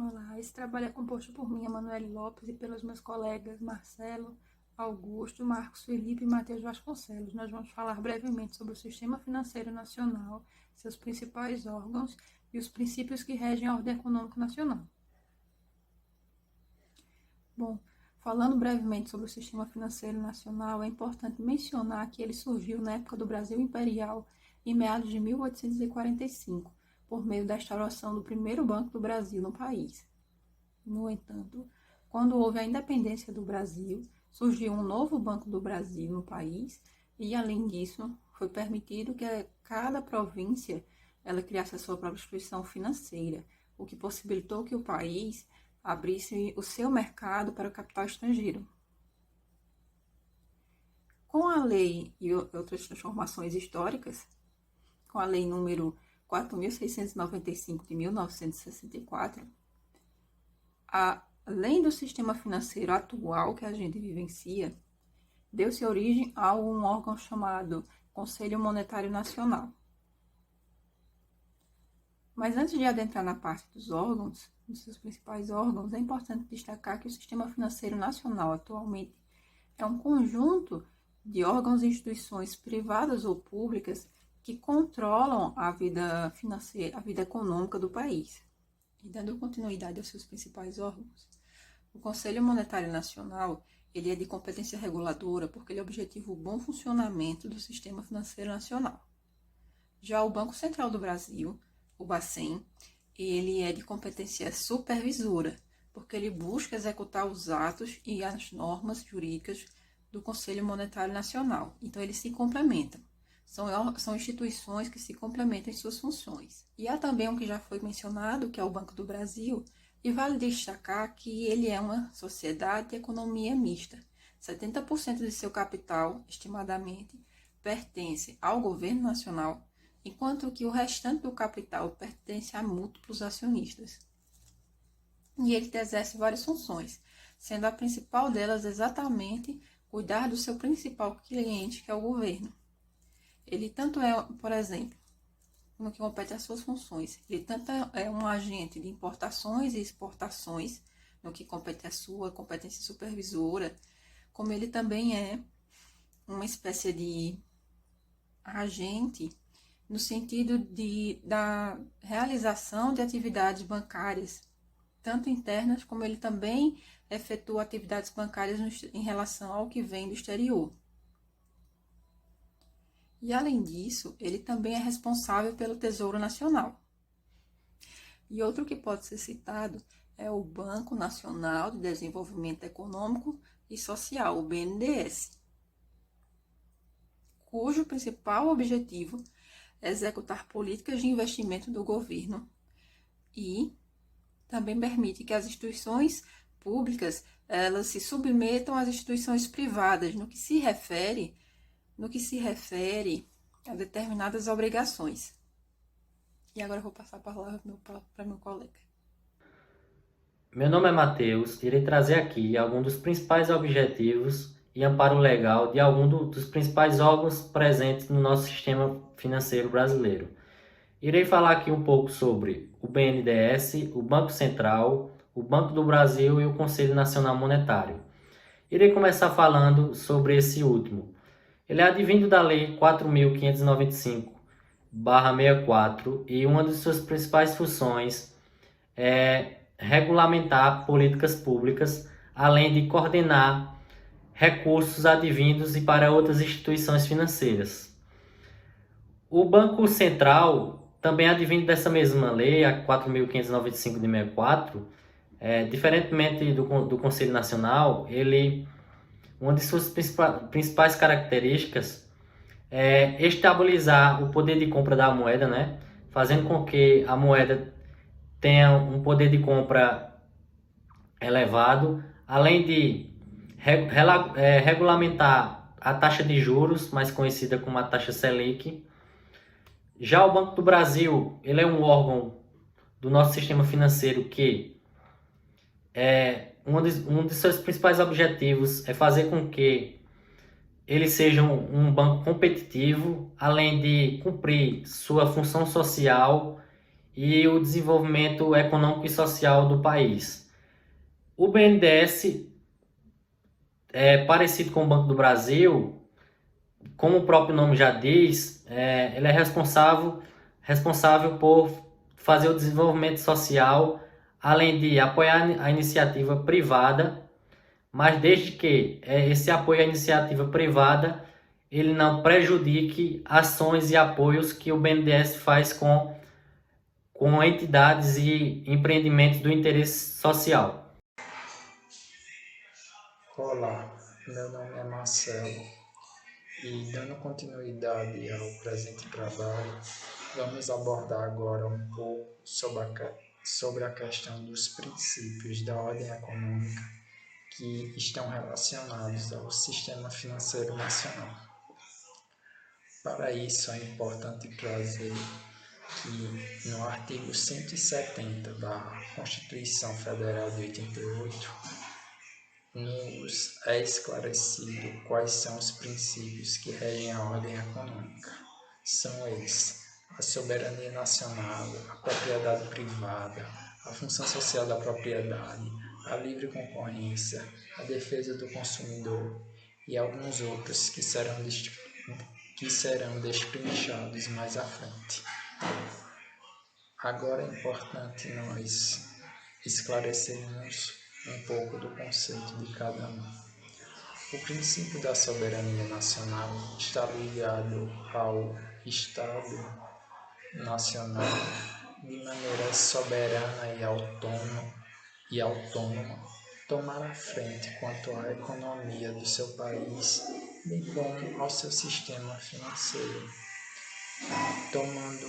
Olá, esse trabalho é composto por mim, Emanuele Lopes, e pelos meus colegas Marcelo, Augusto, Marcos Felipe e Matheus Vasconcelos. Nós vamos falar brevemente sobre o Sistema Financeiro Nacional, seus principais órgãos e os princípios que regem a ordem econômica nacional. Bom, falando brevemente sobre o Sistema Financeiro Nacional, é importante mencionar que ele surgiu na época do Brasil Imperial, em meados de 1845, por meio da instauração do primeiro Banco do Brasil no país. No entanto, quando houve a independência do Brasil, surgiu um novo Banco do Brasil no país e, além disso, foi permitido que cada província ela criasse a sua própria instituição financeira, o que possibilitou que o país abrisse o seu mercado para o capital estrangeiro. Com a lei e outras transformações históricas, com a lei número 4.695 de 1964, além do sistema financeiro atual que a gente vivencia, deu-se origem a um órgão chamado Conselho Monetário Nacional. Mas antes de adentrar na parte dos órgãos, dos seus principais órgãos, é importante destacar que o sistema financeiro nacional atualmente é um conjunto de órgãos e instituições privadas ou públicas que controlam a vida financeira, a vida econômica do país. E dando continuidade aos seus principais órgãos, o Conselho Monetário Nacional ele é de competência reguladora porque ele objetiva o bom funcionamento do sistema financeiro nacional. Já o Banco Central do Brasil, o Bacen, ele é de competência supervisora, porque ele busca executar os atos e as normas jurídicas do Conselho Monetário Nacional. Então, eles se complementam. São instituições que se complementam em suas funções. E há também um que já foi mencionado, que é o Banco do Brasil, e vale destacar que ele é uma sociedade de economia mista. 70% de seu capital, estimadamente, pertence ao governo nacional, enquanto que o restante do capital pertence a múltiplos acionistas. E ele exerce várias funções, sendo a principal delas exatamente cuidar do seu principal cliente, que é o governo. Ele tanto é, por exemplo, no que compete às suas funções, ele tanto é um agente de importações e exportações, no que compete à sua competência supervisora, como ele também é uma espécie de agente no sentido da realização de atividades bancárias, tanto internas como ele também efetua atividades bancárias em relação ao que vem do exterior. E, além disso, ele também é responsável pelo Tesouro Nacional. E outro que pode ser citado é o Banco Nacional de Desenvolvimento Econômico e Social, o BNDES, cujo principal objetivo é executar políticas de investimento do governo e também permite que as instituições públicas elas se submetam às instituições privadas no que se refere a determinadas obrigações. E agora eu vou passar a palavra para meu colega. Meu nome é Matheus, irei trazer aqui alguns dos principais objetivos e amparo legal de alguns dos principais órgãos presentes no nosso sistema financeiro brasileiro. Irei falar aqui um pouco sobre o BNDES, o Banco Central, o Banco do Brasil e o Conselho Nacional Monetário. Irei começar falando sobre esse último. Ele é advindo da Lei 4.595/64 e uma de suas principais funções é regulamentar políticas públicas, além de coordenar recursos advindos e para outras instituições financeiras. O Banco Central, também advindo dessa mesma lei, a 4.595 de 64, diferentemente do Conselho Nacional, uma de suas principais características é estabilizar o poder de compra da moeda, né? Fazendo com que a moeda tenha um poder de compra elevado, além de regulamentar a taxa de juros, mais conhecida como a taxa Selic. Já o Banco do Brasil, ele é um órgão do nosso sistema financeiro que um de seus principais objetivos é fazer com que ele seja um banco competitivo, além de cumprir sua função social e o desenvolvimento econômico e social do país. O BNDES é parecido com o Banco do Brasil, como o próprio nome já diz, ele é responsável por fazer o desenvolvimento social, além de apoiar a iniciativa privada, mas desde que esse apoio à iniciativa privada ele não prejudique ações e apoios que o BNDES faz com entidades e empreendimentos do interesse social. Olá, meu nome é Marcelo e, dando continuidade ao presente trabalho, vamos abordar agora um pouco sobre a questão dos princípios da ordem econômica que estão relacionados ao sistema financeiro nacional. Para isso, é importante trazer que no artigo 170 da Constituição Federal de 88, nos é esclarecido quais são os princípios que regem a ordem econômica. São eles: a soberania nacional, a propriedade privada, a função social da propriedade, a livre concorrência, a defesa do consumidor e alguns outros que serão destrinchados mais à frente. Agora é importante nós esclarecermos um pouco do conceito de cada um. O princípio da soberania nacional está ligado ao Estado nacional de maneira soberana e autônoma tomar a frente quanto à economia do seu país, bem como ao seu sistema financeiro, tomando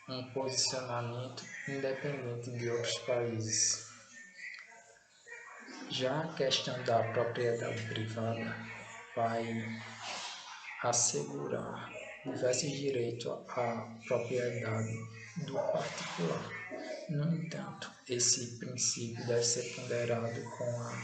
um posicionamento independente de outros países. Já a questão da propriedade privada vai assegurar diversos direitos à propriedade do particular. No entanto, esse princípio deve ser ponderado com a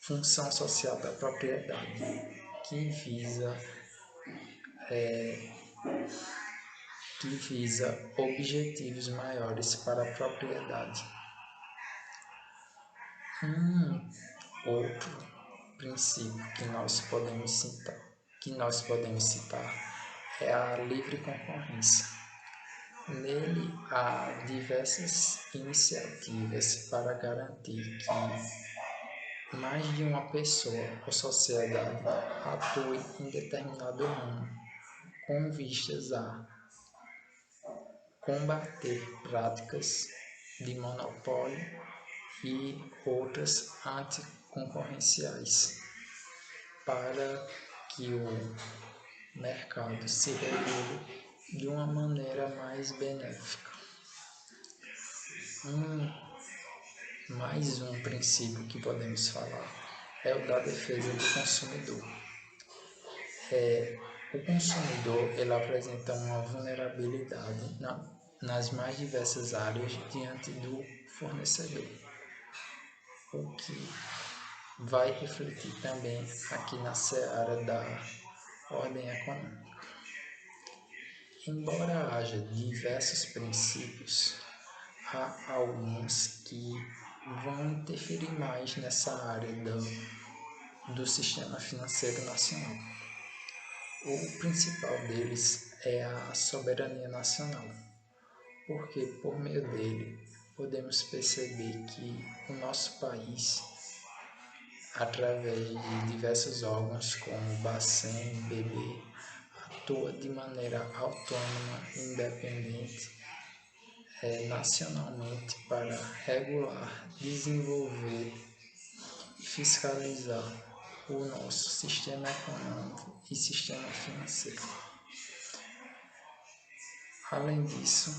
função social da propriedade, que visa objetivos maiores para a propriedade. Outro princípio que nós podemos citar é a livre concorrência. Nele há diversas iniciativas para garantir que mais de uma pessoa ou sociedade atue em determinado ramo, com vistas a combater práticas de monopólio e outras anticoncorrenciais, para que o mercado se regule de uma maneira mais benéfica. Mais um princípio que podemos falar é o da defesa do consumidor. O consumidor ele apresenta uma vulnerabilidade nas mais diversas áreas diante do fornecedor, o que vai refletir também aqui na seara da ordem econômica. Embora haja diversos princípios, há alguns que vão interferir mais nessa área do sistema financeiro nacional. O principal deles é a soberania nacional, porque por meio dele podemos perceber que o nosso país, através de diversos órgãos como o Bacen, BB, atua de maneira autônoma e independente nacionalmente para regular, desenvolver e fiscalizar o nosso sistema econômico e sistema financeiro. Além disso,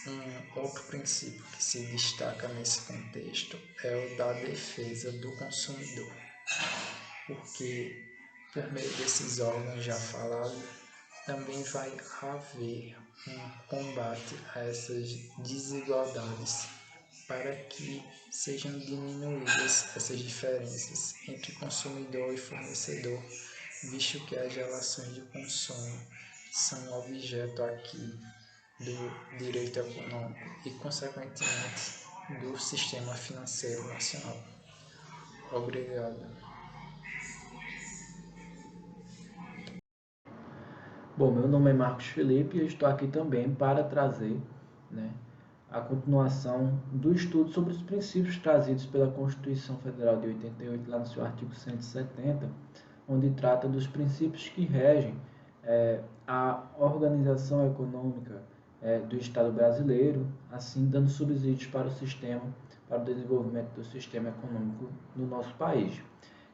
um outro princípio que se destaca nesse contexto é o da defesa do consumidor, porque por meio desses órgãos já falados, também vai haver um combate a essas desigualdades para que sejam diminuídas essas diferenças entre consumidor e fornecedor, visto que as relações de consumo são objeto aqui do direito econômico e, consequentemente, do sistema financeiro nacional. Obrigado. Bom, meu nome é Marcos Felipe e eu estou aqui também para trazer, né, a continuação do estudo sobre os princípios trazidos pela Constituição Federal de 88, lá no seu artigo 170, onde trata dos princípios que regem a organização econômica do Estado brasileiro, assim dando subsídios para o sistema, para o desenvolvimento do sistema econômico no nosso país.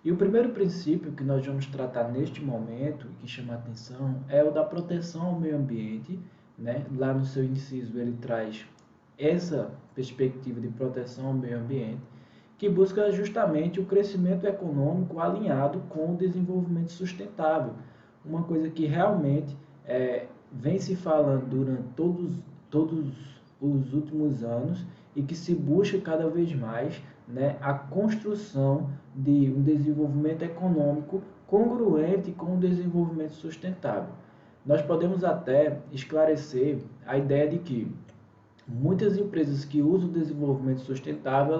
E o primeiro princípio que nós vamos tratar neste momento, e que chama a atenção, é o da proteção ao meio ambiente, né? Lá no seu inciso ele traz essa perspectiva de proteção ao meio ambiente, que busca justamente o crescimento econômico alinhado com o desenvolvimento sustentável, uma coisa que realmente vem se falando durante todos os últimos anos e que se busca cada vez mais, né, a construção de um desenvolvimento econômico congruente com o desenvolvimento sustentável. Nós podemos até esclarecer a ideia de que muitas empresas que usam o desenvolvimento sustentável,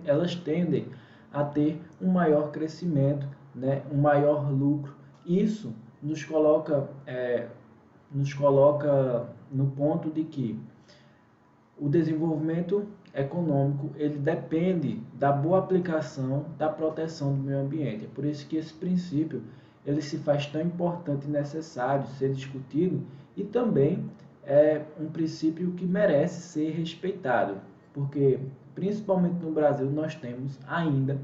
elas tendem a ter um maior crescimento, né, um maior lucro. Isso nos coloca no ponto de que o desenvolvimento econômico ele depende da boa aplicação da proteção do meio ambiente. É por isso que esse princípio ele se faz tão importante e necessário ser discutido, e também é um princípio que merece ser respeitado, porque principalmente no Brasil nós temos ainda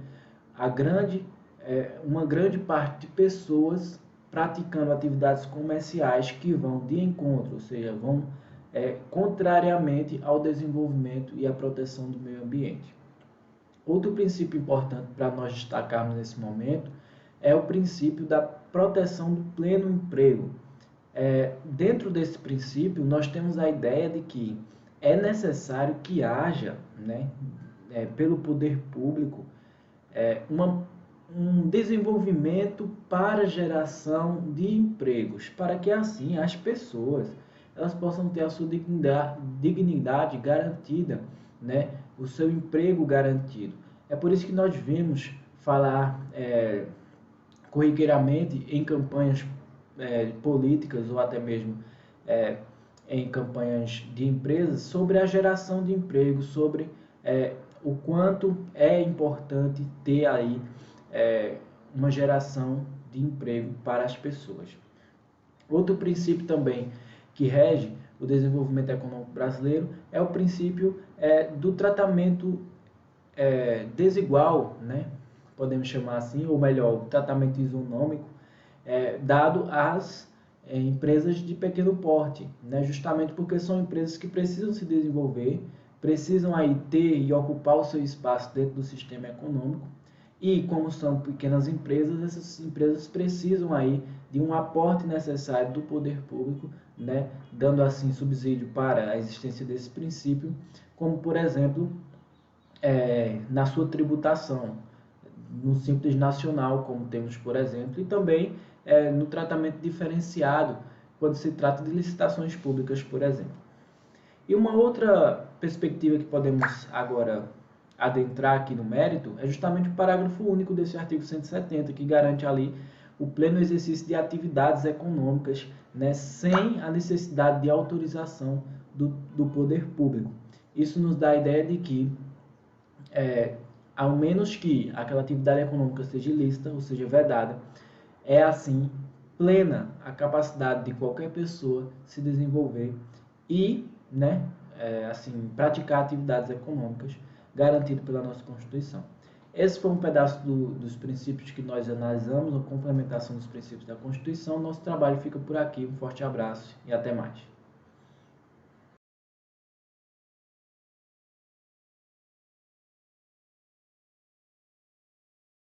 uma grande parte de pessoas praticando atividades comerciais que vão de encontro, ou seja, vão contrariamente ao desenvolvimento e à proteção do meio ambiente. Outro princípio importante para nós destacarmos nesse momento é o princípio da proteção do pleno emprego. Dentro desse princípio, nós temos a ideia de que é necessário que haja, né, pelo poder público, um desenvolvimento para geração de empregos, para que assim as pessoas elas possam ter a sua dignidade garantida, né, o seu emprego garantido. É por isso que nós vimos falar corriqueiramente em campanhas políticas ou até mesmo em campanhas de empresas sobre a geração de emprego, sobre o quanto é importante ter aí uma geração de emprego para as pessoas. Outro princípio também que rege o desenvolvimento econômico brasileiro é o princípio do tratamento desigual, né? Podemos chamar assim, ou melhor, o tratamento isonômico, dado às empresas de pequeno porte, né? Justamente porque são empresas que precisam se desenvolver, precisam aí ter e ocupar o seu espaço dentro do sistema econômico, e como são pequenas empresas, essas empresas precisam aí de um aporte necessário do poder público, né? Dando assim subsídio para a existência desse princípio, como por exemplo, na sua tributação, no Simples Nacional, como temos por exemplo, e também no tratamento diferenciado, quando se trata de licitações públicas, por exemplo. E uma outra perspectiva que podemos agora adentrar aqui no mérito é justamente o parágrafo único desse artigo 170, que garante ali o pleno exercício de atividades econômicas, né, sem a necessidade de autorização do poder público. Isso nos dá a ideia de que, ao menos que aquela atividade econômica seja ilícita, ou seja, vedada, é assim plena a capacidade de qualquer pessoa se desenvolver e, né, assim, praticar atividades econômicas garantido pela nossa Constituição. Esse foi um pedaço dos princípios que nós analisamos, a complementação dos princípios da Constituição. Nosso trabalho fica por aqui. Um forte abraço e até mais.